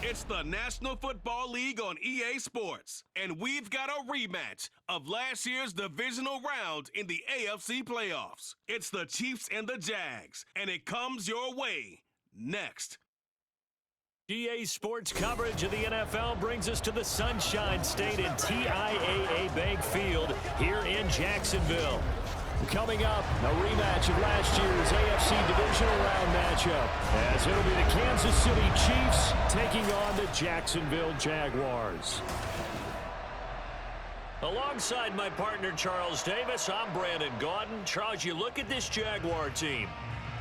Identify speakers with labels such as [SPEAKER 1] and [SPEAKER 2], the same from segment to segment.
[SPEAKER 1] It's the National Football League on EA Sports, and we've got a rematch of last year's divisional round in the AFC playoffs. It's the Chiefs and the Jags, and it comes your way next.
[SPEAKER 2] EA Sports coverage of the NFL brings us to the Sunshine State and TIAA Bank Field here in Jacksonville. Coming up, a rematch of last year's AFC Divisional Round matchup, as it'll be the Kansas City Chiefs taking on the Jacksonville Jaguars. Alongside my partner Charles Davis, I'm Brandon Gaudin. Charles, you look at this Jaguar team.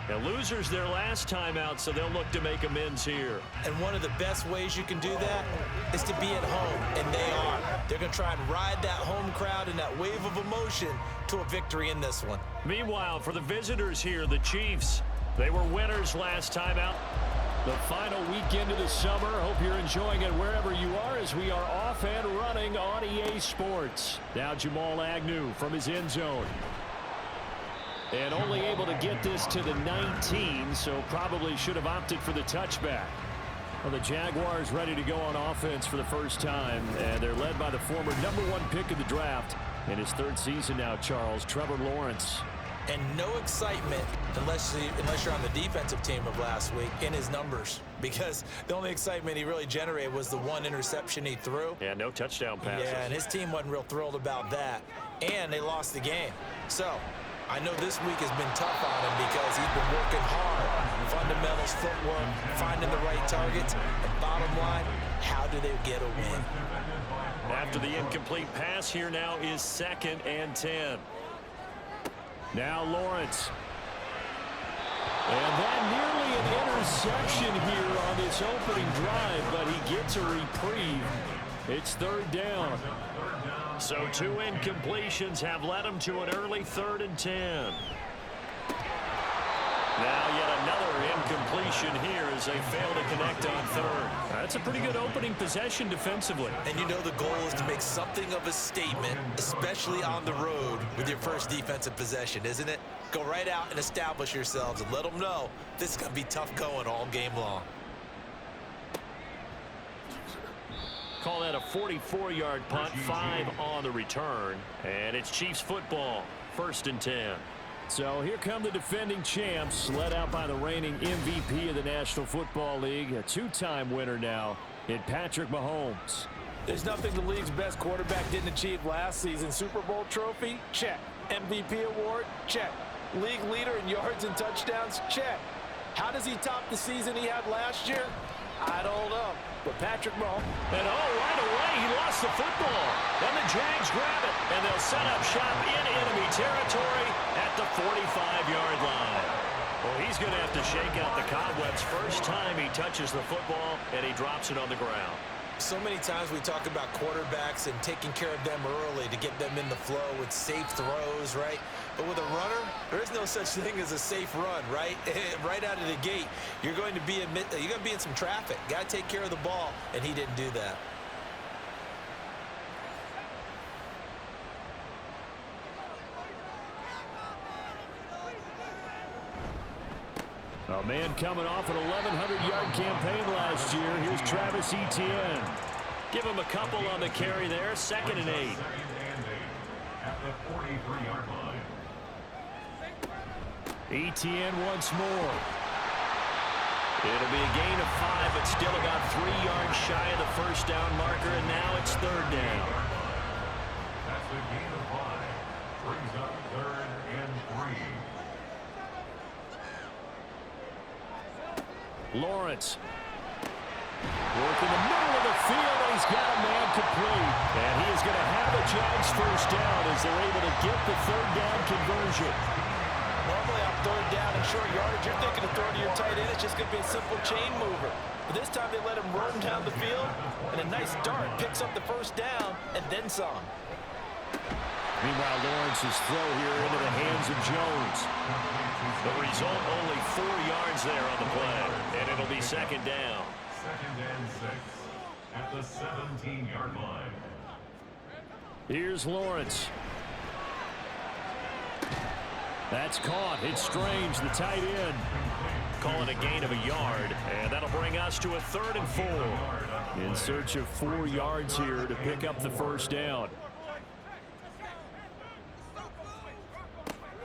[SPEAKER 2] The losers their last time out, so they'll look to make amends here.
[SPEAKER 3] And one of the best ways you can do that is to be at home, and they are. They're going to try and ride that home crowd and that wave of emotion to a victory in this one.
[SPEAKER 2] Meanwhile, for the visitors here, the Chiefs, they were winners last time out. The final weekend of the summer. Hope you're enjoying it wherever you are as we are off and running on EA Sports. Now Jamal Agnew from his end zone. And only able to get this to the 19, so probably should have opted for the touchback. Well, the Jaguars ready to go on offense for the first time, and they're led by the former #1 pick of the draft in his third season now, Charles, Trevor Lawrence.
[SPEAKER 3] And no excitement unless you're on the defensive team of last week in his numbers, because the only excitement he really generated was the one interception he threw.
[SPEAKER 2] Yeah, no touchdown passes.
[SPEAKER 3] Yeah, and his team wasn't real thrilled about that, and they lost the game. So I know this week has been tough on him because he's been working hard. Fundamentals, footwork, finding the right targets. And bottom line, how do they get a win?
[SPEAKER 2] After the incomplete pass, here now is 2nd and 10. Now Lawrence. And that nearly an interception here on this opening drive, but he gets a reprieve. It's 3rd down. So 2 incompletions have led him to an early 3rd and 10. Now yet another incompletion here as they fail to connect on 3rd. That's a pretty good opening possession defensively.
[SPEAKER 3] And you know the goal is to make something of a statement, especially on the road with your first defensive possession, isn't it? Go right out and establish yourselves and let them know this is going to be tough going all game long.
[SPEAKER 2] Call that a 44-yard punt, 5 on the return. And it's Chiefs football, 1st and 10. So here come the defending champs, led out by the reigning MVP of the National Football League, a 2-time winner now in Patrick Mahomes.
[SPEAKER 4] There's nothing the league's best quarterback didn't achieve last season. Super Bowl trophy? Check. MVP award? Check. League leader in yards and touchdowns? Check. How does he top the season he had last year? I don't know. But Patrick Mahomes.
[SPEAKER 2] And right away, he lost the football. Then the Jags grab it, and they'll set up shop in enemy territory at the 45-yard line. Well, he's going to have to shake out the cobwebs first time he touches the football, and he drops it on the ground.
[SPEAKER 3] So many times we talk about quarterbacks and taking care of them early to get them in the flow with safe throws, right? But with a runner, there is no such thing as a safe run, right? Right out of the gate, you're going to be in some traffic. Got to take care of the ball, and he didn't do that.
[SPEAKER 2] A man coming off an 1,100-yard campaign last year. Here's Travis Etienne. Give him a couple on the carry there. 2nd and 8.
[SPEAKER 5] At the 43-yard line.
[SPEAKER 2] Etienne once more. It'll be a gain of 5, but still about 3 yards shy of the first down marker, and now it's 3rd down.
[SPEAKER 5] That's a gain of 5. Brings up 3rd and 3.
[SPEAKER 2] Lawrence. Working the middle of the field, and he's got a man complete. And he is going to have the Jags first down as they're able to get the 3rd down conversion.
[SPEAKER 4] Normally on 3rd down and short yardage, you're thinking of throwing to your tight end. It's just going to be a simple chain mover. But this time they let him roam down the field, and a nice dart picks up the first down and then some.
[SPEAKER 2] Meanwhile, Lawrence's throw here into the hands of Jones. The result, only 4 yards there on the play, and it'll be 2nd down.
[SPEAKER 5] 2nd and 6 at the 17-yard line.
[SPEAKER 2] Here's Lawrence. That's caught. It's Strange, the tight end. Calling a gain of a yard, and that'll bring us to a 3rd and 4. In search of 4 yards here to pick up the first down.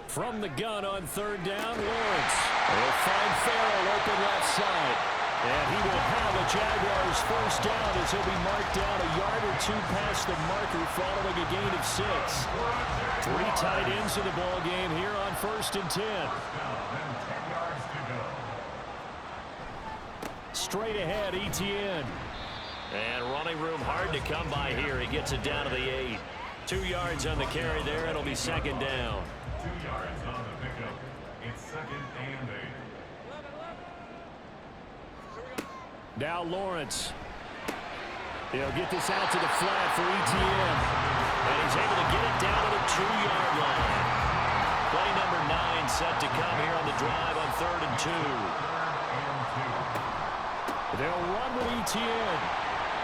[SPEAKER 2] From the gun on 3rd down, Lawrence. They'll find Farrell open left side. And he will have a Jaguars first down as he'll be marked down a yard or 2 past the marker following a gain of 6. 3 tight ends in the ball game here on 1st and 10. Straight ahead, ETN. And running room hard to come by here. He gets it down to the 8. 2 yards on the carry there. It'll be 2nd down.
[SPEAKER 5] 2 yards on the pickup. It's 2nd and 8.
[SPEAKER 2] Now Lawrence. He'll get this out to the flat for ETN. And he's able to get it down to the 2-yard line. Play number 9 set to come here on the drive on 3rd and 2. They'll run with ETN.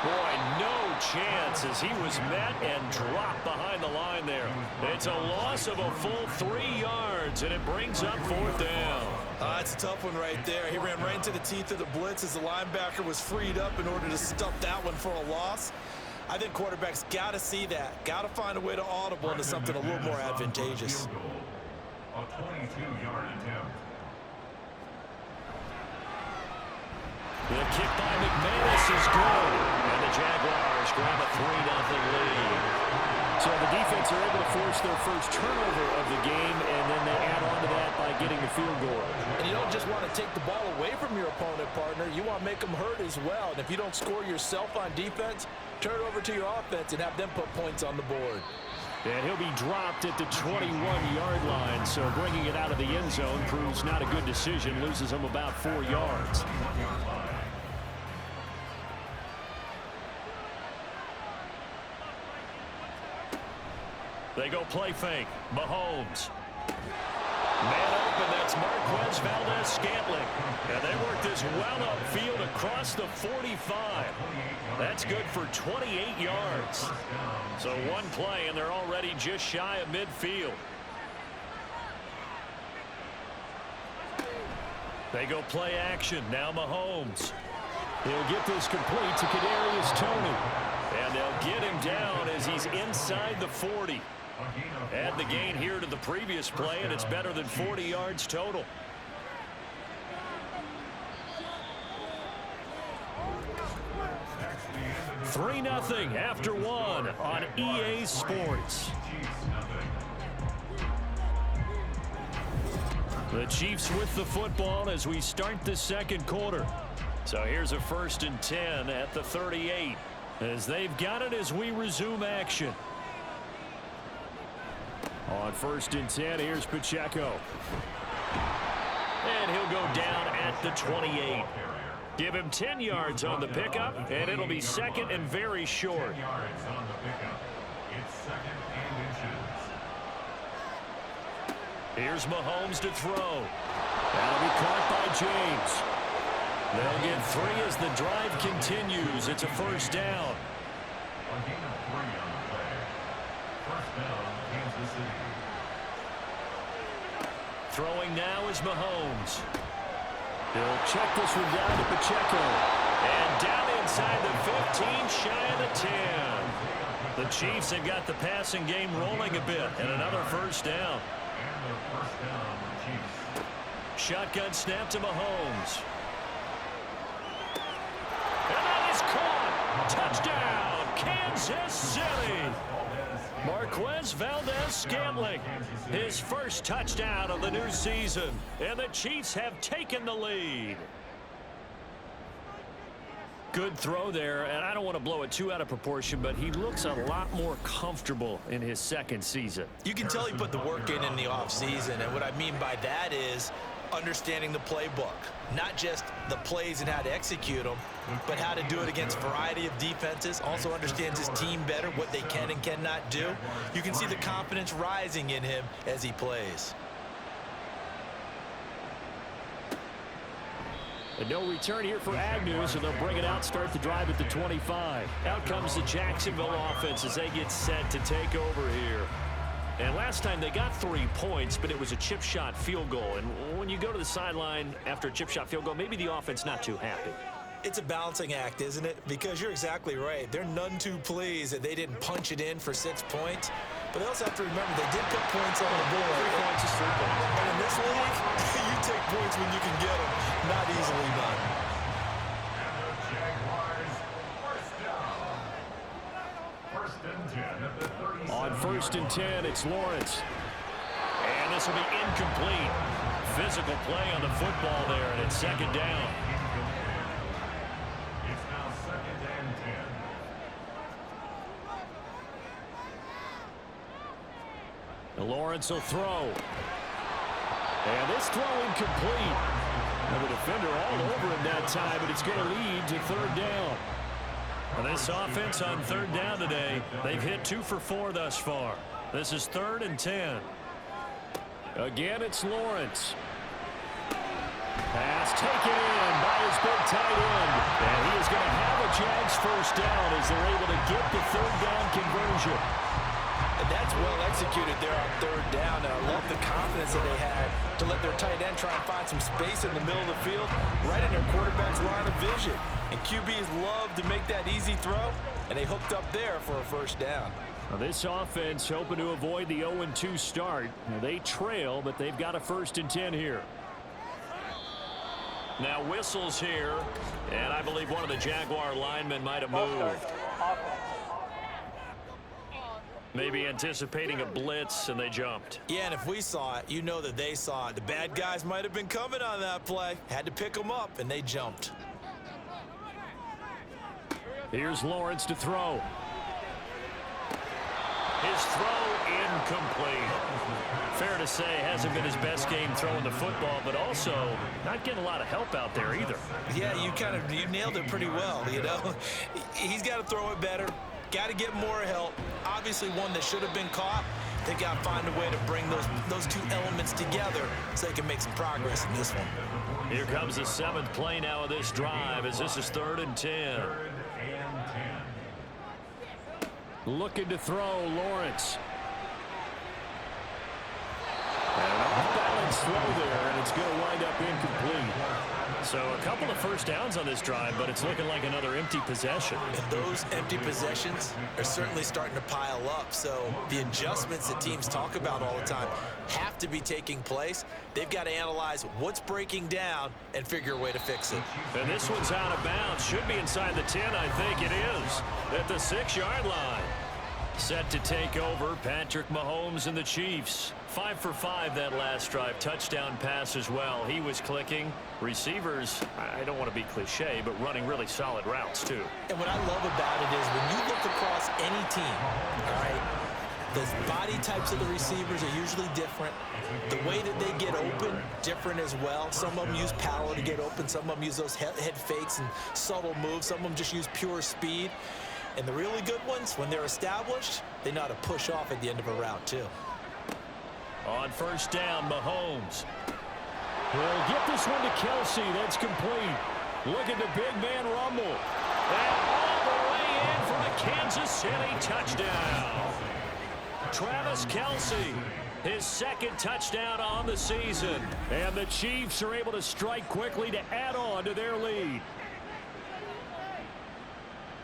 [SPEAKER 2] Boy, no chance as he was met and dropped behind the line there. It's a loss of a full 3 yards, and it brings up 4th down.
[SPEAKER 3] That's a tough one right there. He ran right into the teeth of the blitz as the linebacker was freed up in order to stuff that one for a loss. I think quarterbacks got to see that. Got to find a way to audible into something a little more advantageous.
[SPEAKER 5] A 22-yard attempt.
[SPEAKER 2] The kick by McManus is good. And the Jaguars grab a 3-0 lead. So the defense are able to force their first turnover of the game, and then they add on to that by getting a field goal.
[SPEAKER 4] And you don't just want to take the ball away from your opponent, partner. You want to make them hurt as well. And if you don't score yourself on defense, turn it over to your offense and have them put points on the board.
[SPEAKER 2] And he'll be dropped at the 21-yard line, so bringing it out of the end zone proves not a good decision. Loses him about 4 yards. They go play fake. Mahomes. Man open, that's Marquez Valdez-Scantling. And they work this well upfield across the 45. That's good for 28 yards. So one play, and they're already just shy of midfield. They go play action. Now Mahomes. He'll get this complete to Kadarius Toney. And they'll get him down as he's inside the 40. Add the gain here to the previous play, and it's better than 40 yards total. Three 3-0 after 1 on EA Sports. The Chiefs with the football as we start the 2nd quarter. So here's a 1st and 10 at the 38 as they've got it as we resume action. On 1st and 10, here's Pacheco. And he'll go down at the 28. Give him 10 yards on the pickup, and it'll be 2nd and very short.
[SPEAKER 5] 10 yards on the pickup. It's 2nd and inches.
[SPEAKER 2] Here's Mahomes to throw. That'll be caught by James. They'll get 3 as the drive continues. It's a 1st down.
[SPEAKER 5] A gain of 3 on the play. 1st down, Kansas City.
[SPEAKER 2] Throwing now is Mahomes. He'll check this one down to Pacheco. And down inside the 15, shy of the 10. The Chiefs have got the passing game rolling a bit, and another 1st down.
[SPEAKER 5] And the 1st down, Chiefs.
[SPEAKER 2] Shotgun snap to Mahomes. And that is caught. Touchdown, Kansas City. Marquez Valdez-Scantling, his first touchdown of the new season, and the Chiefs have taken the lead. Good throw there, and I don't want to blow it too out of proportion, but he looks a lot more comfortable in his 2nd season.
[SPEAKER 3] You can tell he put the work in the offseason, and what I mean by that is understanding the playbook. Not just the plays and how to execute them, but how to do it against a variety of defenses. Also understands his team better, what they can and cannot do. You can see the confidence rising in him as he plays.
[SPEAKER 2] And no return here for Agnew, so they'll bring it out, start the drive at the 25. Out comes the Jacksonville offense as they get set to take over here. And last time they got 3 points, but it was a chip shot field goal. And when you go to the sideline after a chip shot field goal, maybe the offense not too happy.
[SPEAKER 3] It's a balancing act, isn't it? Because you're exactly right. They're none too pleased that they didn't punch it in for 6 points. But they also have to remember they did put points on the board.
[SPEAKER 2] 3 points is 3 points.
[SPEAKER 3] And in this league, you take points when you can get them. Not easily done.
[SPEAKER 5] And the Jaguars, first down. First and 10 at the 37.
[SPEAKER 2] On first and 10, it's Lawrence. And this will be incomplete. Physical play on the football there, and it's second down.
[SPEAKER 5] It's now second and 10.
[SPEAKER 2] Lawrence will throw. And this throw incomplete. And the defender all over him that time, but it's going to lead to third down. And this offense on third down today, they've hit 2 for 4 thus far. This is third and 10. Again, it's Lawrence. Pass taken in by his big tight end. And he is going to have a Jags first down as they're able to get the third down conversion.
[SPEAKER 4] And that's well executed there on third down. And I love the confidence that they had to let their tight end try and find some space in the middle of the field, right in their quarterback's line of vision. And QBs love to make that easy throw, and they hooked up there for a first down.
[SPEAKER 2] Now this offense hoping to avoid the 0-2 start. Now they trail, but they've got a first and 10 here. Now whistles here, and I believe one of the Jaguar linemen might have moved. Maybe anticipating a blitz, and they jumped.
[SPEAKER 3] Yeah, and if we saw it, you know that they saw it. The bad guys might have been coming on that play. Had to pick them up, and they jumped.
[SPEAKER 2] Here's Lawrence to throw. His throw incomplete. Fair to say, hasn't been his best game throwing the football, but also not getting a lot of help out there either.
[SPEAKER 3] Yeah, you nailed it pretty well, you know. He's got to throw it better. Got to get more help. Obviously one that should have been caught. They got to find a way to bring those two elements together so they can make some progress in this one.
[SPEAKER 2] Here comes the 7th play now of this drive as this is third and 10.
[SPEAKER 5] Third and 10.
[SPEAKER 2] Looking to throw, Lawrence. And off-balance throw there, and it's going to wind up incomplete. So a couple of first downs on this drive, but it's looking like another empty possession.
[SPEAKER 3] And those empty possessions are certainly starting to pile up. So the adjustments that teams talk about all the time have to be taking place. They've got to analyze what's breaking down and figure a way to fix it.
[SPEAKER 2] And this one's out of bounds. Should be inside the 10, I think it is. At the 6-yard line. Set to take over, Patrick Mahomes and the Chiefs. 5 for 5 that last drive. Touchdown pass as well. He was clicking. Receivers, I don't want to be cliche, but running really solid routes too.
[SPEAKER 3] And what I love about it is when you look across any team, all right, the body types of the receivers are usually different. The way that they get open, different as well. Some of them use power to get open. Some of them use those head fakes and subtle moves. Some of them just use pure speed. And the really good ones, when they're established, they know how to push off at the end of a route, too.
[SPEAKER 2] On first down, Mahomes. He'll get this one to Kelsey. That's complete. Look at the big man rumble. And all the way in for a Kansas City touchdown. Travis Kelsey, his 2nd touchdown on the season. And the Chiefs are able to strike quickly to add on to their lead.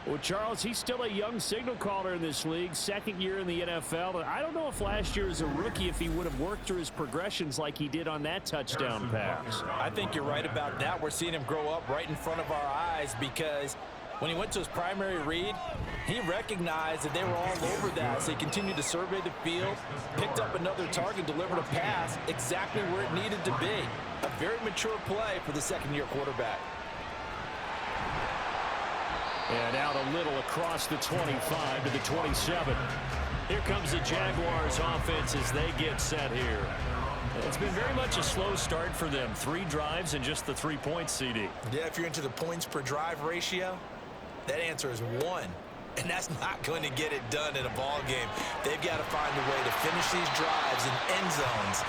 [SPEAKER 2] Well, Charles, he's still a young signal caller in this league, 2nd year in the NFL. But I don't know if last year as a rookie, if he would have worked through his progressions like he did on that touchdown pass.
[SPEAKER 4] I think you're right about that. We're seeing him grow up right in front of our eyes because when he went to his primary read, he recognized that they were all over that. So he continued to survey the field, picked up another target, delivered a pass exactly where it needed to be. A very mature play for the 2nd-year quarterback.
[SPEAKER 2] And out a little across the 25 to the 27. Here comes the Jaguars offense as they get set here. It's been very much a slow start for them. 3 drives and just the 3 points, CD.
[SPEAKER 3] Yeah, if you're into the points per drive ratio, that answer is 1. And that's not going to get it done in a ball game. They've got to find a way to finish these drives in end zones,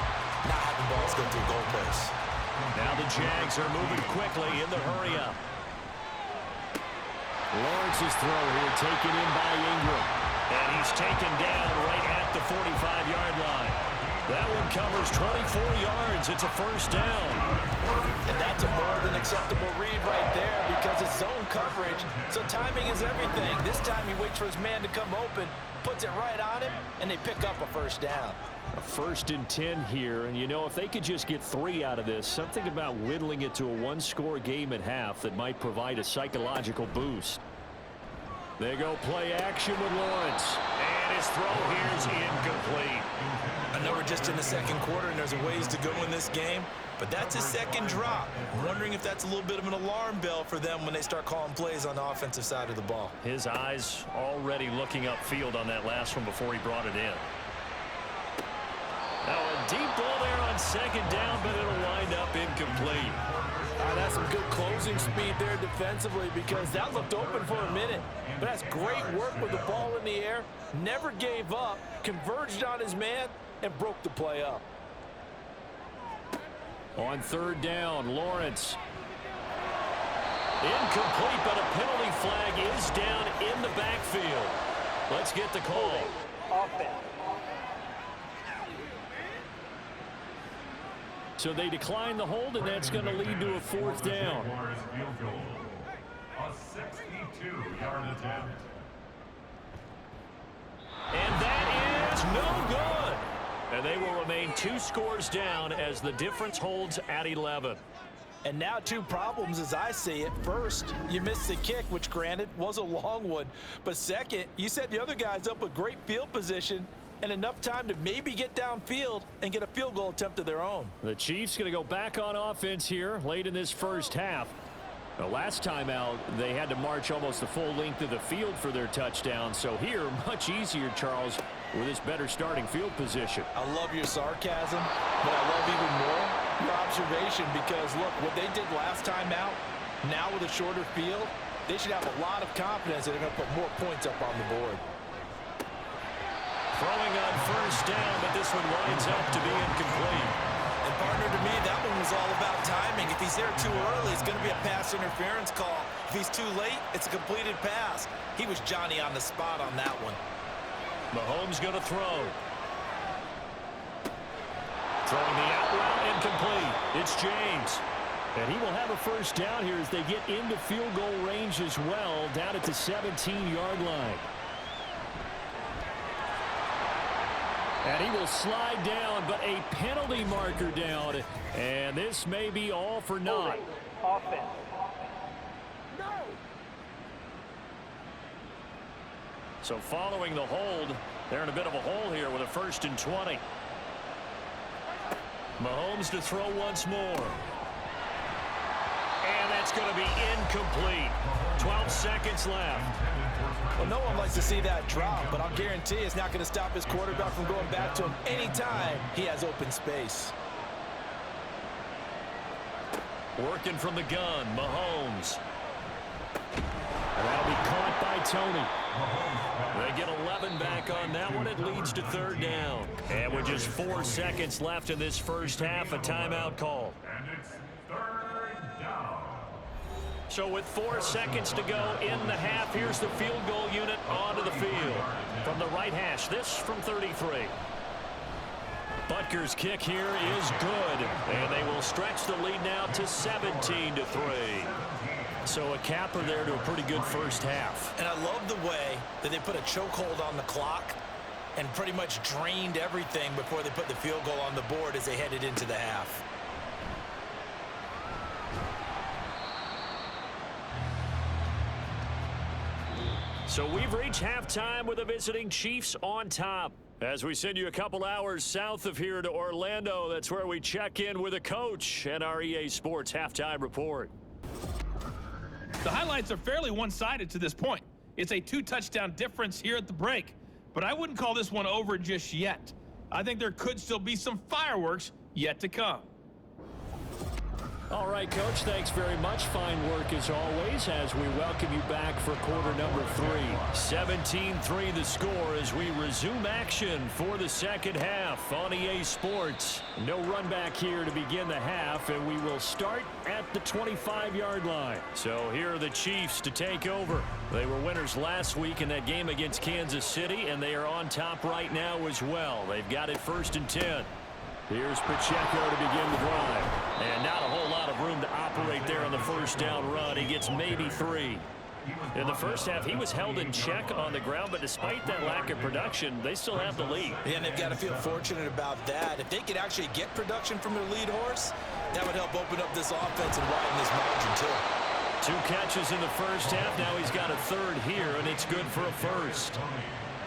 [SPEAKER 3] not having balls go through goalposts.
[SPEAKER 2] Now the Jags are moving quickly in the hurry-up. Lawrence's throw here taken in by Ingram. And he's taken down right at the 45-yard line. That one covers 24 yards. It's a first down.
[SPEAKER 4] And that's a more than acceptable read right there because it's zone coverage, so timing is everything. This time he waits for his man to come open, puts it right on him, and they pick up a first down.
[SPEAKER 2] A 1st and 10 here, and you know, if they could just get 3 out of this, something about whittling it to a one-score game at half that might provide a psychological boost. They go play action with Lawrence, and his throw here's incomplete.
[SPEAKER 3] I know we're just in the second quarter and there's a ways to go in this game, but that's his second drop. I'm wondering if that's a little bit of an alarm bell for them when they start calling plays on the offensive side of the ball.
[SPEAKER 2] His eyes already looking upfield on that last one before he brought it in. Now a deep ball there on second down, but it'll wind up incomplete.
[SPEAKER 4] That's some good closing speed there defensively because that looked open for a minute. But that's great work with the ball in the air. Never gave up, converged on his man, and broke the play up.
[SPEAKER 2] On 3rd down, Lawrence. Incomplete, but a penalty flag is down in the backfield. Let's get the call.
[SPEAKER 4] Offense.
[SPEAKER 2] So they decline the hold, and that's going to lead to a 4th down.
[SPEAKER 5] Jaguars field goal. A 62-yard attempt.
[SPEAKER 2] And that is no good. And they will remain 2 scores down as the difference holds at 11.
[SPEAKER 4] And now 2 problems as I see it. First, you missed the kick, which granted was a long one. But second, you set the other guys up with great field position and enough time to maybe get downfield and get a field goal attempt of their own.
[SPEAKER 2] The Chiefs going to go back on offense here late in this first half. The last time out, they had to march almost the full length of the field for their touchdown. So here, much easier, Charles, with this better starting field position.
[SPEAKER 4] I love your sarcasm, but I love even more your observation because, look, what they did last time out, now with a shorter field, they should have a lot of confidence that they're going to put more points up on the board.
[SPEAKER 2] Throwing on 1st down, but this one winds up to be incomplete.
[SPEAKER 3] And partner, to me, that one was all about timing. If he's there too early, it's going to be a pass interference call. If he's too late, it's a completed pass. He was Johnny on the spot on that one.
[SPEAKER 2] Mahomes going to throw. Throwing the out route, incomplete. It's James. And he will have a first down here as they get into field goal range as well, down at the 17-yard line. And he will slide down, but a penalty marker down. And this may be all for naught.
[SPEAKER 4] Offense. No.
[SPEAKER 2] So following the hold, they're in a bit of a hole here with a 1st and 20. Mahomes to throw once more. And that's going to be incomplete. 12 seconds left.
[SPEAKER 4] Well, no one likes to see that drop, but I'll guarantee it's not going to stop his quarterback from going back to him anytime he has open space.
[SPEAKER 2] Working from the gun, Mahomes. And that'll be caught by Tony. They get 11 back on that one. It leads to 3rd down. And with just 4 seconds left in this first half, a timeout call.
[SPEAKER 5] And it's 3rd down.
[SPEAKER 2] So with 4 seconds to go in the half, here's the field goal unit onto the field. From the right hash, this from 33. Butker's kick here is good, and they will stretch the lead now to 17-3. So a capper there to a pretty good first half.
[SPEAKER 3] And I love the way that they put a chokehold on the clock and pretty much drained everything before they put the field goal on the board as they headed into the half.
[SPEAKER 2] So we've reached halftime with the visiting Chiefs on top. As we send you a couple hours south of here to Orlando, that's where we check in with a coach and our EA Sports halftime report.
[SPEAKER 6] The highlights are fairly one-sided to this point. It's a 2-touchdown difference here at the break, but I wouldn't call this one over just yet. I think there could still be some fireworks yet to come.
[SPEAKER 2] All right, Coach, thanks very much. Fine work as always as we welcome you back for quarter number 3. 17-3 the score as we resume action for the second half on EA Sports. No run back here to begin the half, and we will start at the 25-yard line. So here are the Chiefs to take over. They were winners last week in that game against Kansas City, and they are on top right now as well. They've got it 1st and 10. Here's Pacheco to begin the drive. And not a whole lot of room to operate there on the first down run. He gets maybe 3. In the first half, he was held in check on the ground, but despite that lack of production, they still have the lead.
[SPEAKER 3] Yeah, and they've got to feel fortunate about that. If they could actually get production from their lead horse, that would help open up this offense and widen this margin, too.
[SPEAKER 2] 2 catches in the first half. Now he's got a 3rd here, and it's good for a 1st.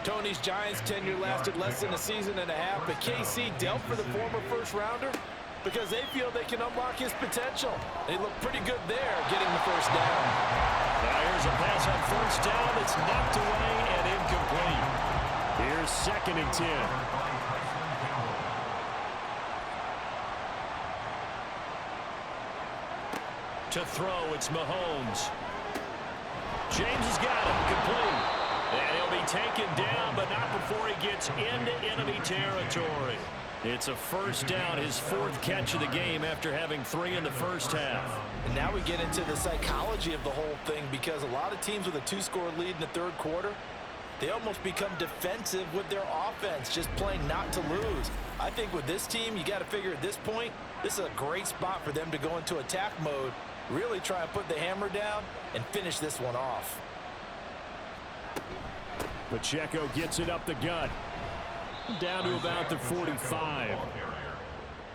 [SPEAKER 4] Tony's Giants tenure lasted less than a season and a half, but KC dealt for the former first-rounder because they feel they can unlock his potential. They look pretty good there getting the first down.
[SPEAKER 2] Now here's a pass on first down. It's knocked away and incomplete. Here's 2nd and 10. To throw, it's Mahomes. James has got it, complete. And he'll be taken down, but not before he gets into enemy territory. It's a 1st down, his 4th catch of the game after having 3 in the first half.
[SPEAKER 4] And now we get into the psychology of the whole thing because a lot of teams with a 2-score lead in the 3rd quarter, they almost become defensive with their offense, just playing not to lose. I think with this team, you got to figure at this point, this is a great spot for them to go into attack mode, really try and put the hammer down and finish this one off.
[SPEAKER 2] Pacheco gets it up the gut. Down to about the 45.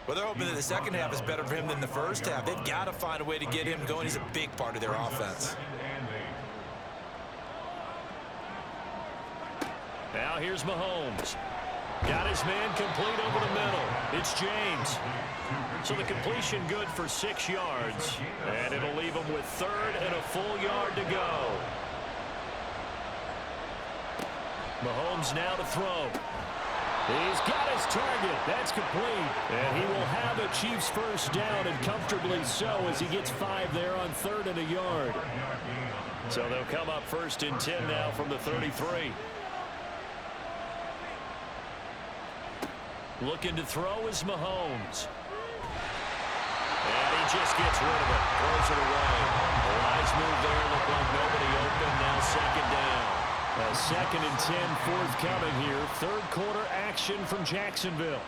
[SPEAKER 3] Well, they're hoping that the second half is better for him than the first half. They've got to find a way to get him going. He's a big part of their offense.
[SPEAKER 2] Now here's Mahomes. Got his man complete over the middle. It's James. So the completion good for 6 yards. And it'll leave him with 3rd and a full yard to go. Mahomes now to throw. He's got his target. That's complete. And he will have a Chiefs first down, and comfortably so, as he gets 5 there on 3rd and a yard. So they'll come up 1st and 10 now from the 33. Looking to throw is Mahomes. And he just gets rid of it. Throws it away. A wise move there. Looked like nobody open. Now 2nd down. A 2nd and 10 forthcoming here. 3rd quarter action from Jacksonville.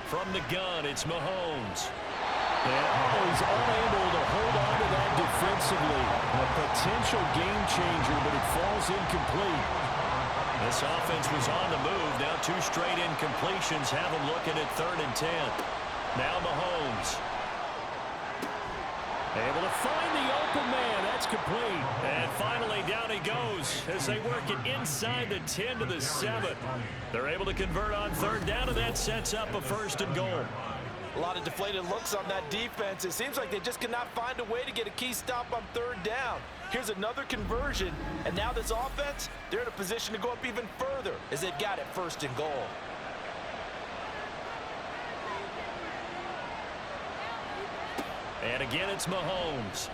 [SPEAKER 2] From the gun, it's Mahomes. And he's unable to hold on to that defensively. A potential game changer, but it falls incomplete. This offense was on the move. Now 2 straight incompletions have them looking at 3rd and 10. Now Mahomes. Able to find the open man. That's complete. And finally down he goes as they work it inside the 10 to the 7. They're able to convert on 3rd down, and that sets up a 1st and goal.
[SPEAKER 4] A lot of deflated looks on that defense. It seems like they just cannot find a way to get a key stop on 3rd down. Here's another conversion, and now this offense, they're in a position to go up even further as they've got it 1st and goal.
[SPEAKER 2] And again, it's Mahomes.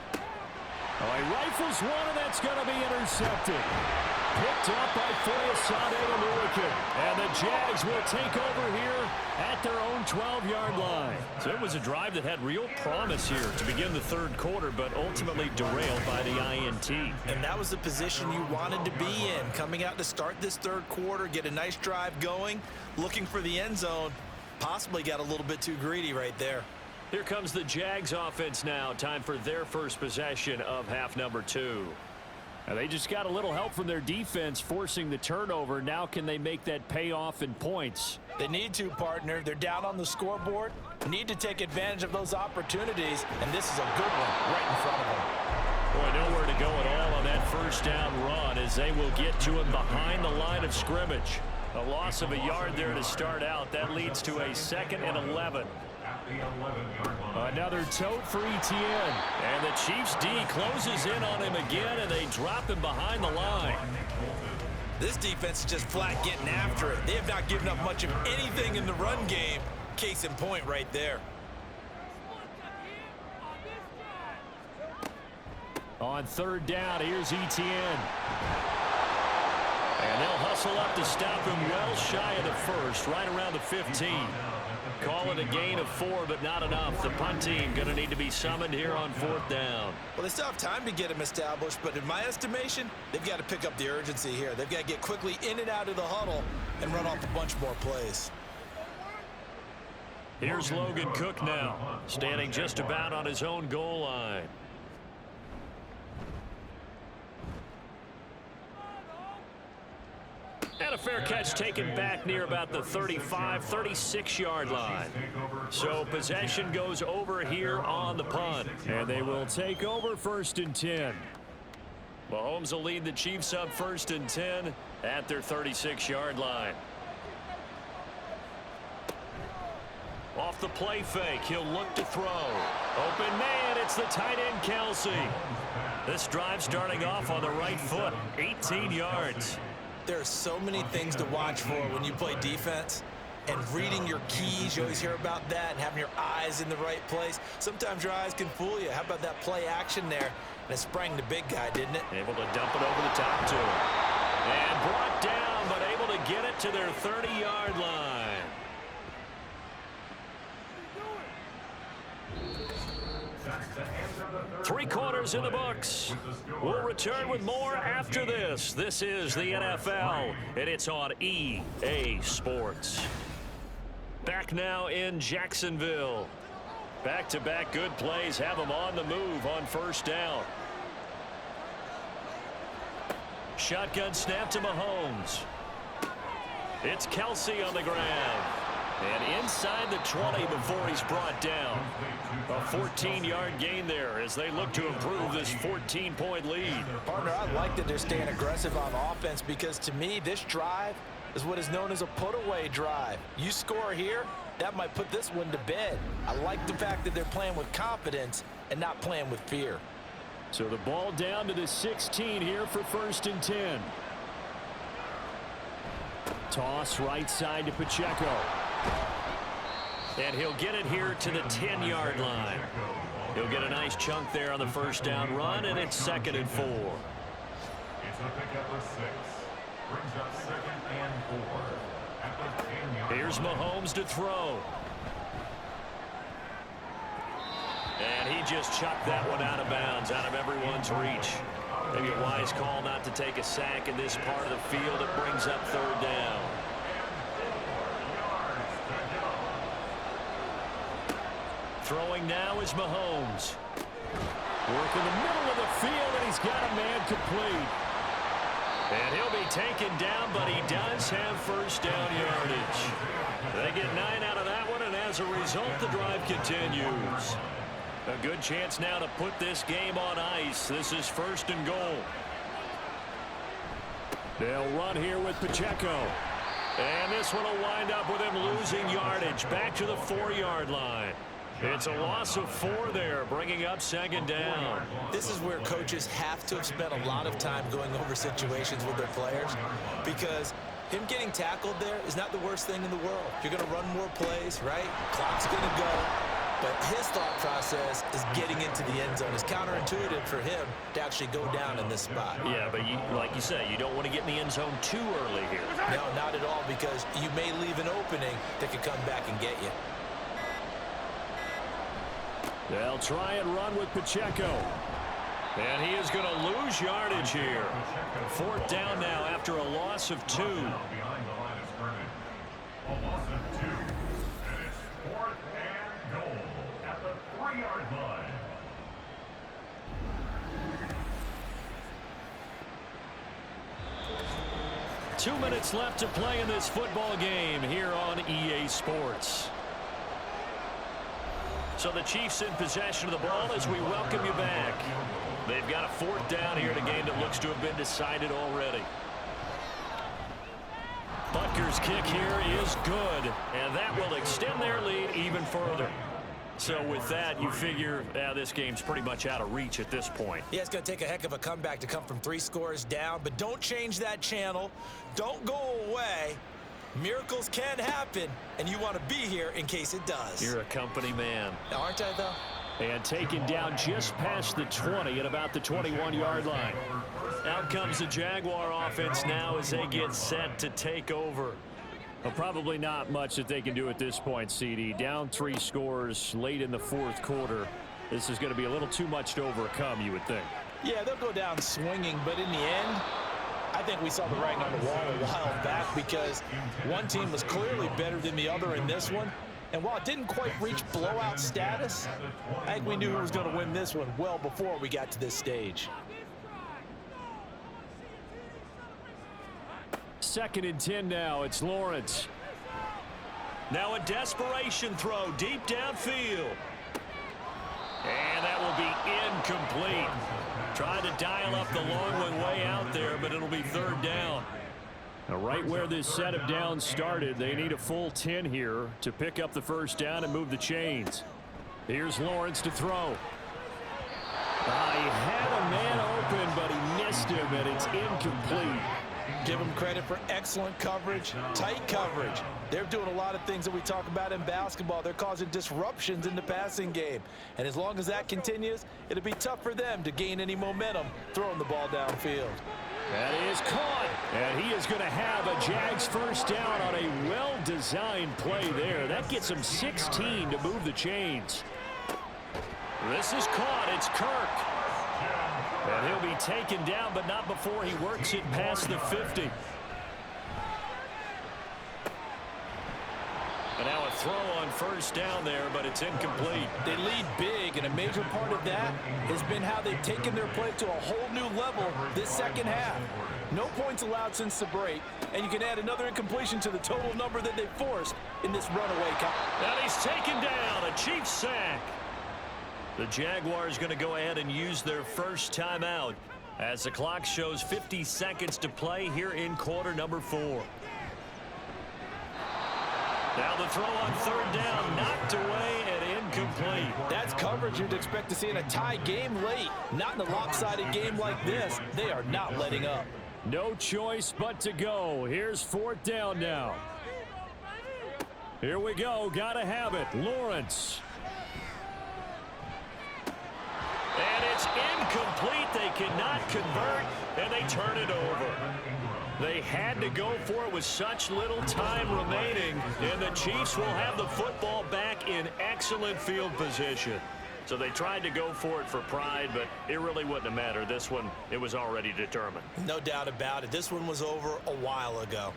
[SPEAKER 2] Oh, he rifles one, and that's going to be intercepted. Picked up by Foyesade Aluakin. And the Jags will take over here at their own 12-yard line. So it was a drive that had real promise here to begin the 3rd quarter, but ultimately derailed by the INT.
[SPEAKER 3] And that was the position you wanted to be in. Coming out to start this 3rd quarter, get a nice drive going, looking for the end zone. Possibly got a little bit too greedy right there.
[SPEAKER 2] Here comes the Jags offense now. Time for their first possession of half number 2. And they just got a little help from their defense forcing the turnover. Now can they make that pay off in points?
[SPEAKER 4] They need to, partner. They're down on the scoreboard. Need to take advantage of those opportunities, and this is a good one right in front of them.
[SPEAKER 2] Boy, nowhere to go at all on that 1st down run as they will get to him behind the line of scrimmage. A loss of a yard there to start out. That leads to a 2nd and 11. Another tote for Etienne. And the Chiefs D closes in on him again, and they drop him behind the line.
[SPEAKER 3] This defense is just flat getting after it. They have not given up much of anything in the run game. Case in point right there.
[SPEAKER 2] On third down, here's Etienne. And they'll hustle up to stop him well shy of the first, right around the 15. Call it a gain of 4, but not enough. The punt team going to need to be summoned here on fourth down.
[SPEAKER 3] Well, they still have time to get him established, but in my estimation, they've got to pick up the urgency here. They've got to get quickly in and out of the huddle and run off a bunch more plays.
[SPEAKER 2] Here's Logan Cook now, standing just about on his own goal line. And a fair catch taken back near about the 35, 36-yard line. So possession goes over here on the punt. And they will take over 1st and 10. Mahomes will lead the Chiefs up 1st and 10 at their 36-yard line. Off the play fake, he'll look to throw. Open man, it's the tight end Kelsey. This drive starting off on the right foot, 18 yards.
[SPEAKER 3] There are so many things to watch for when you play defense. And reading your keys, you always hear about that, and having your eyes in the right place. Sometimes your eyes can fool you. How about that play action there? And it sprang the big guy, didn't it?
[SPEAKER 2] Able to dump it over the top to him. And brought down, but able to get it to their 30-yard line. Three quarters in the books. We'll return with more after this. This is the NFL, and it's on EA Sports. Back now in Jacksonville. Back-to-back good plays have them on the move on first down. Shotgun snap to Mahomes. It's Kelsey on the ground. And inside the 20 before he's brought down. A 14-yard gain there as they look to improve this 14-point lead.
[SPEAKER 3] Partner, I like that they're staying aggressive on offense because to me, this drive is what is known as a put-away drive. You score here, that might put this one to bed. I like the fact that they're playing with confidence and not playing with fear.
[SPEAKER 2] So the ball down to the 16 here for 1st and 10. Toss right side to Pacheco. And he'll get it here to the 10-yard line. He'll get a nice chunk there on the first down run, and it's 2nd and 4.
[SPEAKER 5] It's a pickup of 6. Brings up 2nd and 4. At the 10-yard line.
[SPEAKER 2] Here's Mahomes to throw. And he just chucked that one out of bounds, out of everyone's reach. Maybe a wise call not to take a sack in this part of the field. It brings up 3rd down. Throwing now is Mahomes. Work in the middle of the field, and he's got a man complete. And he'll be taken down, but he does have first down yardage. They get 9 out of that one, and as a result, the drive continues. A good chance now to put this game on ice. This is 1st and goal. They'll run here with Pacheco. And this one will wind up with him losing yardage back to the 4-yard line. It's a loss of 4 there, bringing up 2nd down.
[SPEAKER 3] This is where coaches have to have spent a lot of time going over situations with their players because him getting tackled there is not the worst thing in the world. You're going to run more plays, right? Clock's going to go. But his thought process is getting into the end zone. It's counterintuitive for him to actually go down in this spot.
[SPEAKER 2] Yeah, but like you say, you don't want to get in the end zone too early here.
[SPEAKER 3] No, not at all, because you may leave an opening that could come back and get you.
[SPEAKER 2] They'll try and run with Pacheco. And he is going to lose yardage here. 4th down now after a loss of 2.
[SPEAKER 5] Behind the line of scrimmage. A loss of 2. And it's 4th and goal at the 3-yard line.
[SPEAKER 2] Two minutes left to play in this football game here on EA Sports. So the Chiefs in possession of the ball as we welcome you back. They've got a 4th down here in a game that looks to have been decided already. Butker's kick here is good, and that will extend their lead even further. So with that, you figure this game's pretty much out of reach at this point.
[SPEAKER 3] Yeah, it's going to take a heck of a comeback to come from 3 scores down, but don't change that channel. Don't go away. Miracles can happen, and you want to be here in case it does.
[SPEAKER 2] You're a company man.
[SPEAKER 3] Aren't I, though?
[SPEAKER 2] And taken down just past the 20 at about the 21-yard line. Out comes the Jaguar offense now as they get set to take over. Well, probably not much that they can do at this point, CD. Down 3 scores late in the fourth quarter. This is going to be a little too much to overcome, you would think.
[SPEAKER 4] Yeah, they'll go down swinging, but in the end, I think we saw the writing on the wall a while back because one team was clearly better than the other in this one. And while it didn't quite reach blowout status, I think we knew who was going to win this one well before we got to this stage.
[SPEAKER 2] 2nd and 10 now. It's Lawrence. Now a desperation throw deep downfield. And that will be incomplete. Trying to dial up the long one way out there, but it'll be 3rd down. Now right where this set of downs started, they need a full 10 here to pick up the 1st down and move the chains. Here's Lawrence to throw. He had a man open, but he missed him, and it's incomplete.
[SPEAKER 4] Give them credit for excellent coverage, tight coverage. They're doing a lot of things that we talk about in basketball. They're causing disruptions in the passing game. And as long as that continues, it'll be tough for them to gain any momentum throwing the ball downfield.
[SPEAKER 2] That is caught, and he is going to have a Jags 1st down on a well-designed play there. That gets him 16 to move the chains. This is caught. It's Kirk. And he'll be taken down, but not before he works it past the 50. And now a throw on 1st down there, but it's incomplete.
[SPEAKER 4] They lead big, and a major part of that has been how they've taken their play to a whole new level this 2nd half. No points allowed since the break, and you can add another incompletion to the total number that they forced in this runaway.
[SPEAKER 2] And he's taken down, a Chiefs sack. The Jaguars going to go ahead and use their 1st timeout as the clock shows 50 seconds to play here in quarter number 4. Now the throw on 3rd down, knocked away and incomplete.
[SPEAKER 4] That's coverage you'd expect to see in a tie game late. Not in a lopsided game like this. They are not letting up.
[SPEAKER 2] No choice but to go. Here's 4th down now. Here we go. Gotta have it. Lawrence. And it's incomplete. They cannot convert, and they turn it over. They had to go for it with such little time remaining, and the Chiefs will have the football back in excellent field position. So they tried to go for it for pride, but it really wouldn't have mattered. This one, it was already determined.
[SPEAKER 3] No doubt about it. This one was over a while ago.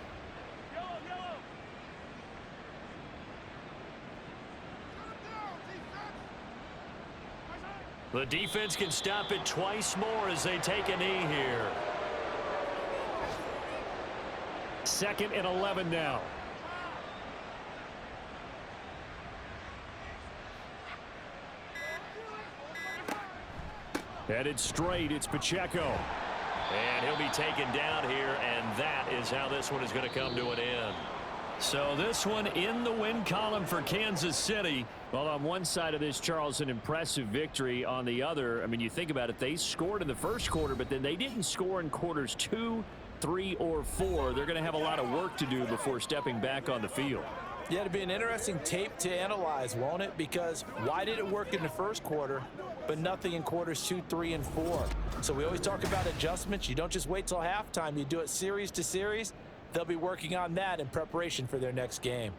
[SPEAKER 2] The defense can stop it twice more as they take a knee here. 2nd and 11 now. Headed straight, it's Pacheco. And he'll be taken down here, and that is how this one is going to come to an end. So this one in the win column for Kansas City. Well, on one side of this, Charles, an impressive victory. On the other, I mean, you think about it, they scored in the 1st quarter, but then they didn't score in quarters 2, 3, or 4. They're going to have a lot of work to do before stepping back on the field.
[SPEAKER 4] Yeah, it'll be an interesting tape to analyze, won't it? Because why did it work in the 1st quarter, but nothing in quarters 2, 3, and 4? So we always talk about adjustments. You don't just wait till halftime. You do it series to series. They'll be working on that in preparation for their next game.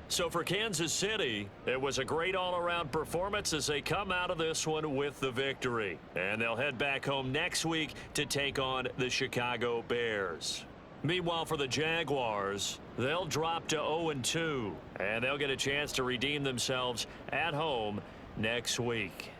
[SPEAKER 2] So for Kansas City, it was a great all-around performance as they come out of this one with the victory. And they'll head back home next week to take on the Chicago Bears. Meanwhile, for the Jaguars, they'll drop to 0-2, and they'll get a chance to redeem themselves at home next week.